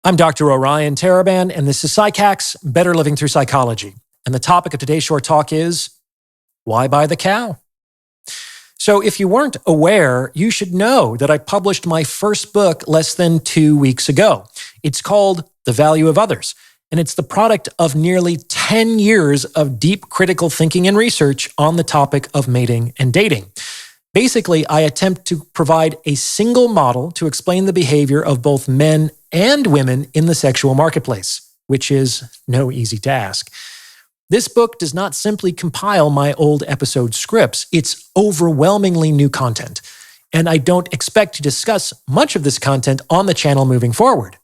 I'm Dr. Orion Taraban, and this is PsycHack's Better Living Through Psychology. And the topic of today's short talk is, why buy the cow? So if you weren't aware, you should know that I published my first book less than 2 weeks ago. It's called The Value of Others, and it's the product of nearly 10 years of deep critical thinking and research on the topic of mating and dating. Basically, I attempt to provide a single model to explain the behavior of both men and women in the sexual marketplace, which is no easy task. This book does not simply compile my old episode scripts, it's overwhelmingly new content. And I don't expect to discuss much of this content on the channel moving forward.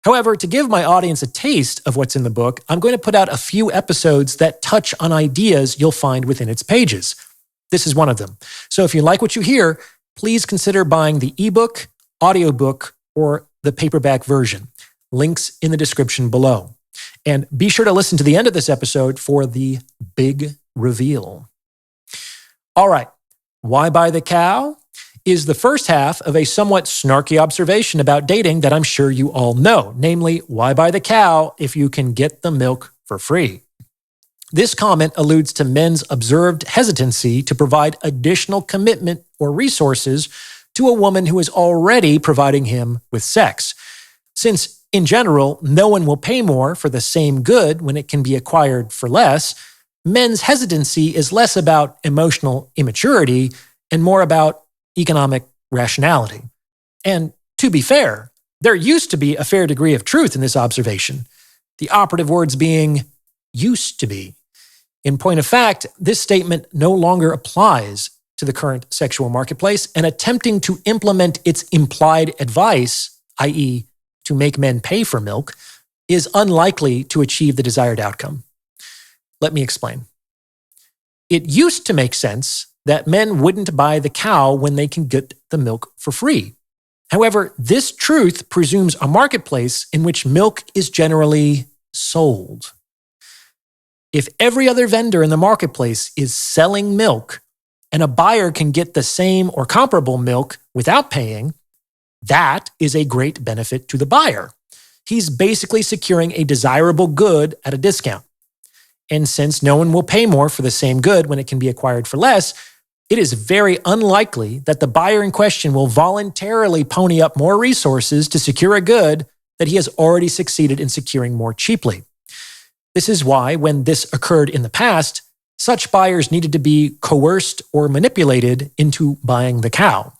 However, to give my audience a taste of what's in the book, I'm going to put out a few episodes that touch on ideas you'll find within its pages. This is one of them. So if you like what you hear, please consider buying the ebook, audiobook, or the paperback version. Links in the description below. And be sure to listen to the end of this episode for the big reveal. All right, why buy the cow is the first half of a somewhat snarky observation about dating that I'm sure you all know, namely, why buy the cow if you can get the milk for free? This comment alludes to men's observed hesitancy to provide additional commitment or resources to a woman who is already providing him with sex. Since, in general, no one will pay more for the same good when it can be acquired for less, men's hesitancy is less about emotional immaturity and more about economic rationality. And to be fair, there used to be a fair degree of truth in this observation, the operative words being used to be. In point of fact, this statement no longer applies to the current sexual marketplace, and attempting to implement its implied advice, i.e., to make men pay for milk, is unlikely to achieve the desired outcome. Let me explain. It used to make sense that men wouldn't buy the cow when they can get the milk for free. However, this truth presumes a marketplace in which milk is generally sold. If every other vendor in the marketplace is selling milk and a buyer can get the same or comparable milk without paying, that is a great benefit to the buyer. He's basically securing a desirable good at a discount. And since no one will pay more for the same good when it can be acquired for less, it is very unlikely that the buyer in question will voluntarily pony up more resources to secure a good that he has already succeeded in securing more cheaply. This is why, when this occurred in the past, such buyers needed to be coerced or manipulated into buying the cow.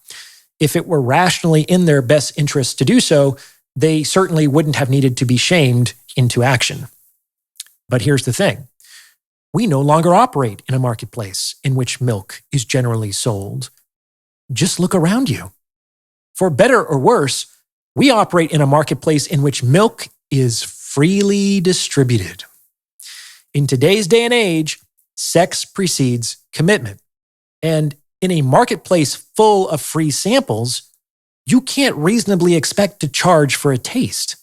If it were rationally in their best interest to do so, they certainly wouldn't have needed to be shamed into action. But here's the thing. We no longer operate in a marketplace in which milk is generally sold. Just look around you. For better or worse, we operate in a marketplace in which milk is freely distributed. In today's day and age, sex precedes commitment. And in a marketplace full of free samples, you can't reasonably expect to charge for a taste.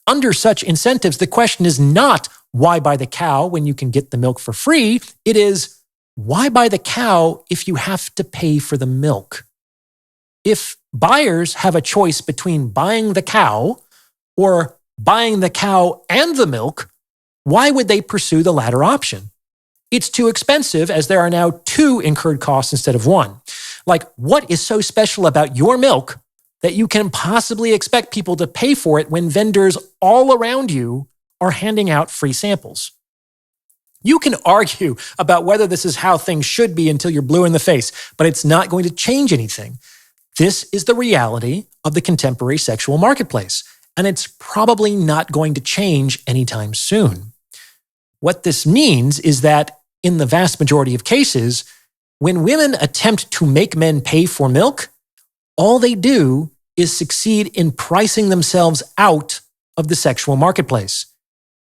Under such incentives, the question is not why buy the cow when you can get the milk for free? It is why buy the cow if you have to pay for the milk? If buyers have a choice between buying the cow or buying the cow and the milk, why would they pursue the latter option? It's too expensive, as there are now 2 incurred costs instead of 1. Like, what is so special about your milk that you can possibly expect people to pay for it when vendors all around you are handing out free samples? You can argue about whether this is how things should be until you're blue in the face, but it's not going to change anything. This is the reality of the contemporary sexual marketplace, and it's probably not going to change anytime soon. What this means is that in the vast majority of cases, when women attempt to make men pay for milk, all they do is succeed in pricing themselves out of the sexual marketplace.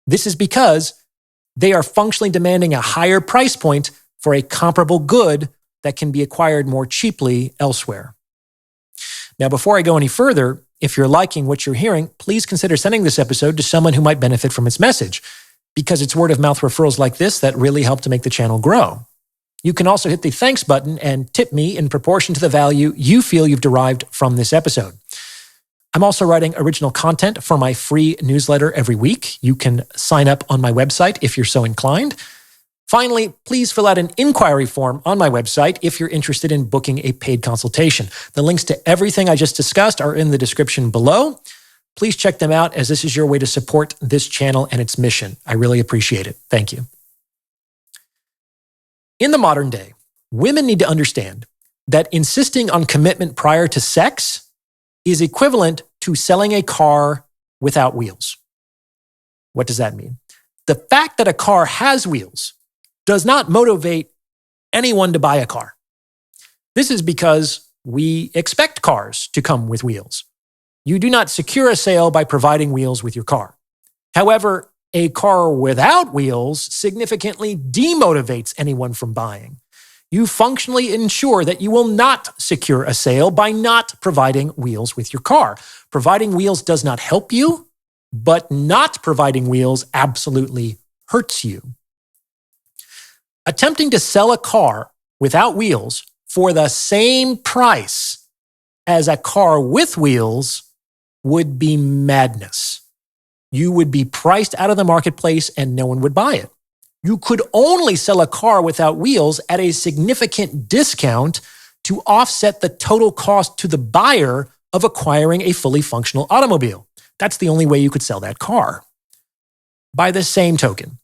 This is because they are functionally demanding a higher price point for a comparable good that can be acquired more cheaply elsewhere. Now, before I go any further, if you're liking what you're hearing, please consider sending this episode to someone who might benefit from its message, because it's word of mouth referrals like this that really help to make the channel grow. You can also hit the thanks button and tip me in proportion to the value you feel you've derived from this episode. I'm also writing original content for my free newsletter every week. You can sign up on my website if you're so inclined. Finally, please fill out an inquiry form on my website if you're interested in booking a paid consultation. The links to everything I just discussed are in the description below. Please check them out, as this is your way to support this channel and its mission. I really appreciate it. Thank you. In the modern day, women need to understand that insisting on commitment prior to sex is equivalent to selling a car without wheels. What does that mean? The fact that a car has wheels does not motivate anyone to buy a car. This is because we expect cars to come with wheels. You do not secure a sale by providing wheels with your car. However, a car without wheels significantly demotivates anyone from buying. You functionally ensure that you will not secure a sale by not providing wheels with your car. Providing wheels does not help you, but not providing wheels absolutely hurts you. Attempting to sell a car without wheels for the same price as a car with wheels would be madness. You would be priced out of the marketplace and no one would buy it. You could only sell a car without wheels at a significant discount to offset the total cost to the buyer of acquiring a fully functional automobile. That's the only way you could sell that car. By the same token,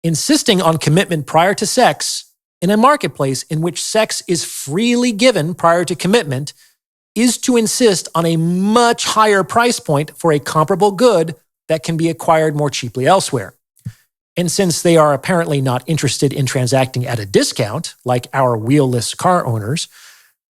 insisting on commitment prior to sex in a marketplace in which sex is freely given prior to commitment is to insist on a much higher price point for a comparable good that can be acquired more cheaply elsewhere. And since they are apparently not interested in transacting at a discount, like our wheelless car owners,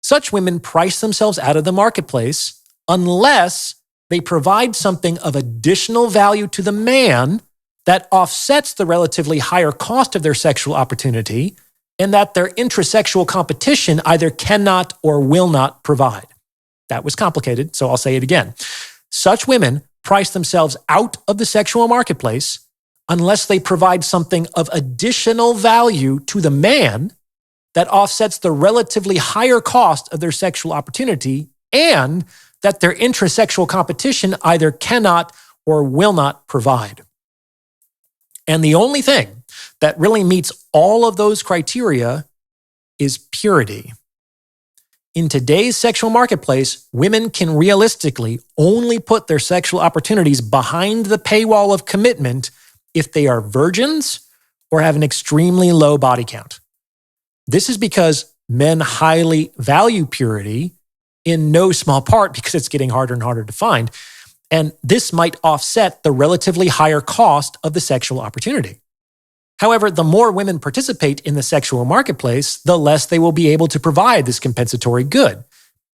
such women price themselves out of the marketplace unless they provide something of additional value to the man that offsets the relatively higher cost of their sexual opportunity and that their intrasexual competition either cannot or will not provide. That was complicated, so I'll say it again. Such women price themselves out of the sexual marketplace unless they provide something of additional value to the man that offsets the relatively higher cost of their sexual opportunity and that their intrasexual competition either cannot or will not provide. And the only thing that really meets all of those criteria is purity. In today's sexual marketplace, women can realistically only put their sexual opportunities behind the paywall of commitment if they are virgins or have an extremely low body count. This is because men highly value purity, in no small part because it's getting harder and harder to find, and this might offset the relatively higher cost of the sexual opportunity. However, the more women participate in the sexual marketplace, the less they will be able to provide this compensatory good.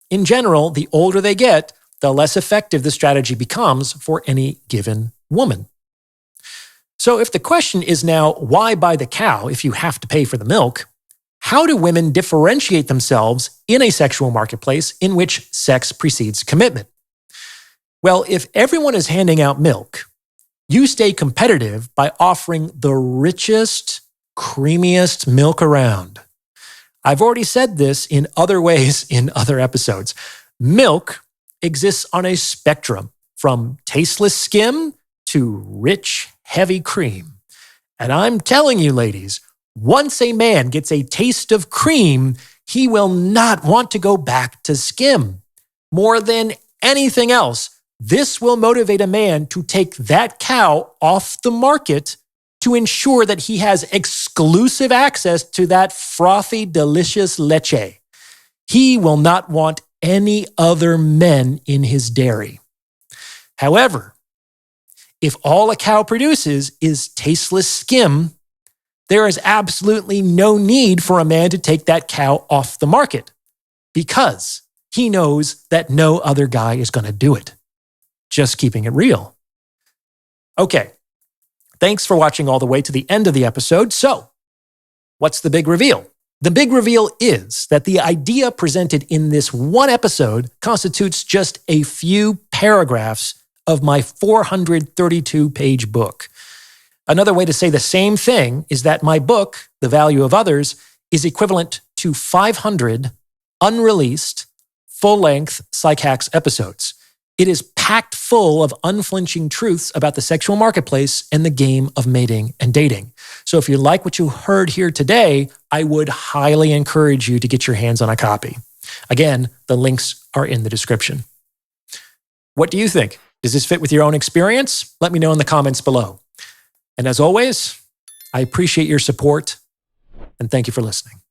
In general, the older they get, the less effective the strategy becomes for any given woman. So if the question is now, why buy the cow if you have to pay for the milk? How do women differentiate themselves in a sexual marketplace in which sex precedes commitment? Well, if everyone is handing out milk, you stay competitive by offering the richest, creamiest milk around. I've already said this in other ways in other episodes. Milk exists on a spectrum from tasteless skim to rich, heavy cream. And I'm telling you, ladies, once a man gets a taste of cream, he will not want to go back to skim. More than anything else, this will motivate a man to take that cow off the market to ensure that he has exclusive access to that frothy, delicious leche. He will not want any other men in his dairy. However, if all a cow produces is tasteless skim, there is absolutely no need for a man to take that cow off the market because he knows that no other guy is going to do it. Just keeping it real. Okay, thanks for watching all the way to the end of the episode. So, what's the big reveal? The big reveal is that the idea presented in this one episode constitutes just a few paragraphs of my 432-page book. Another way to say the same thing is that my book, The Value of Others, is equivalent to 500 unreleased, full-length PsycHacks episodes. It is packed full of unflinching truths about the sexual marketplace and the game of mating and dating. So if you like what you heard here today, I would highly encourage you to get your hands on a copy. Again, the links are in the description. What do you think? Does this fit with your own experience? Let me know in the comments below. And as always, I appreciate your support and thank you for listening.